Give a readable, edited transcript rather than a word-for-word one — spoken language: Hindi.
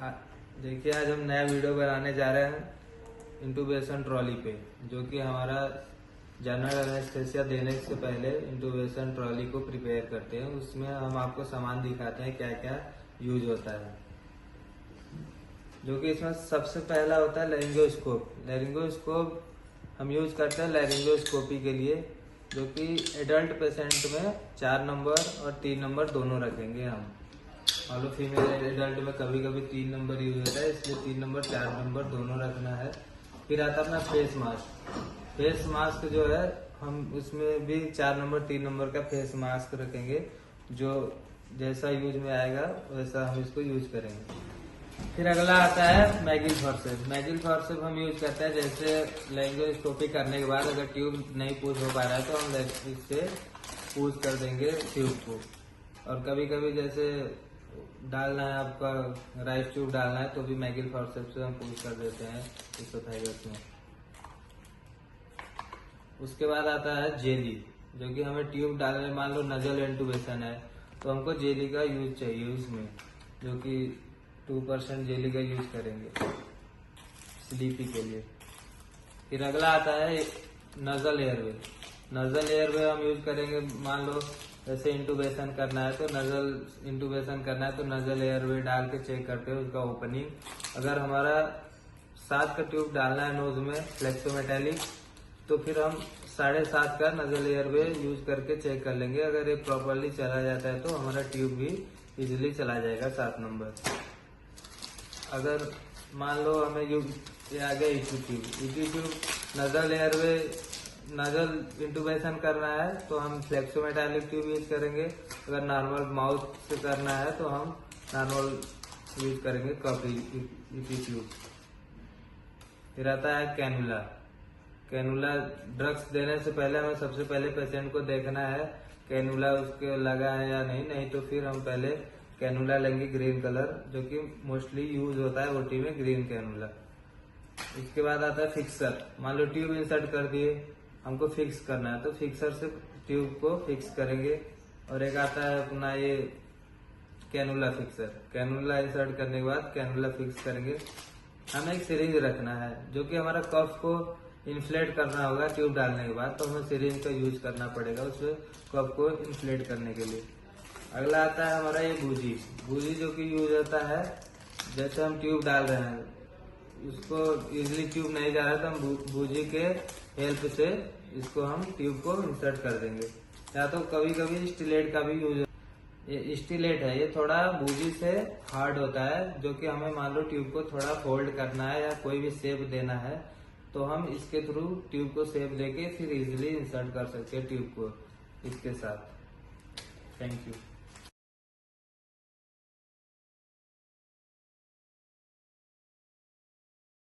देखिए आज हम नया वीडियो बनाने जा रहे हैं इंटूबेशन ट्रॉली पे, जो कि हमारा जनरल एनेस्थेसिया देने से पहले इंटूबेशन ट्रॉली को प्रिपेयर करते हैं। उसमें हम आपको सामान दिखाते हैं क्या क्या यूज होता है। जो कि इसमें सबसे पहला होता है लैरिंगोस्कोप। लैरिंगोस्कोप हम यूज करते हैं लैरिंगोस्कोपी के लिए, जो कि एडल्ट पेशेंट में 4 नंबर और 3 नंबर दोनों रखेंगे हम। मान लो फीमेल एडल्ट में कभी कभी 3 नंबर यूज होता है, इसलिए 3 नंबर 4 नंबर दोनों रखना है। फिर आता है अपना फेस मास्क। फेस मास्क जो है हम उसमें भी 4 नंबर 3 नंबर का फेस मास्क रखेंगे, जो जैसा यूज में आएगा वैसा हम इसको यूज करेंगे। फिर अगला आता है मैगिल फॉर्सेप। मैगिल फॉर्सेप हम यूज करते हैं जैसे लैरिंगोस्कोपी करने के बाद अगर ट्यूब नहीं पूछ हो पा रहा है तो हम इससे पूछ कर देंगे ट्यूब को। और कभी कभी जैसे डालना है आपका राइस ट्यूब डालना है तो भी मैगिल फॉर्सेप से हम पूछ कर देते हैं इसोफेगस में। उसके बाद आता है जेली, जो कि हमें ट्यूब डालने, मान लो नजल इंटूबेशन है तो हमको जेली का यूज चाहिए उसमें, जो कि 2% जेली का यूज करेंगे स्लीपी के लिए। फिर अगला आता है नजल एयरवे। नजल एयरवे हम यूज करेंगे, मान लो जैसे इंटूबेशन करना है तो नजल इंटूबेशन करना है तो नजल एयरवे डाल के चेक करते हैं उसका ओपनिंग। अगर हमारा 7 का ट्यूब डालना है नोज में फ्लेक्सोमेटालिक, तो फिर हम 7.5 का नजल एयरवे यूज करके चेक कर लेंगे। अगर ये प्रॉपरली चला जाता है तो हमारा ट्यूब भी इजिली चला जाएगा 7 नंबर। अगर मान लो हमें ये आ गया ET tube nasal airway nasal intubation करना है तो हम फ्लेक्सोमेटालिक ट्यूब यूज करेंगे। अगर नॉर्मल माउथ से करना है तो हम नॉर्मल यूज करेंगे कॉपी ईटी ट्यूब। फिर आता है कैनुला। कैनुला ड्रग्स देने से पहले हमें सबसे पहले पेशेंट को देखना है कैनुला उसके लगा है या नहीं, नहीं तो फिर हम पहले कैनुला लेंगे ग्रीन कलर, जो कि मोस्टली यूज होता है ओटी में ग्रीन कैनुला। इसके बाद आता है फिक्सर। मान लो ट्यूब इंसर्ट कर दिए, हमको फिक्स करना है तो फिक्सर से ट्यूब को फिक्स करेंगे। और एक आता है अपना ये कैनुला फिक्सर। कैनुला इंसर्ट करने के बाद कैनुला फिक्स करेंगे। हमें एक सिरिंज रखना है, जो कि हमारा कफ को इन्फ्लेट करना होगा ट्यूब डालने के बाद, तो हमें सिरिंज का यूज करना पड़ेगा उसमें कफ को इन्फ्लेट करने के लिए। अगला आता है हमारा ये बूजी। बूजी जो कि यूज होता है जैसे हम ट्यूब डाल रहे हैं, उसको इजिली ट्यूब नहीं जा रहा है तो हम बूजी के हेल्प से इसको हम ट्यूब को इंसर्ट कर देंगे। या तो कभी कभी स्टिलेट का भी यूज, ये स्टिलेट है, ये थोड़ा बूजी से हार्ड होता है, जो कि हमें मान लो ट्यूब को थोड़ा फोल्ड करना है या कोई भी शेप देना है तो हम इसके थ्रू ट्यूब को शेप देके फिर इजिली इंसर्ट कर सकते हैं ट्यूब को इसके साथ। Thank you.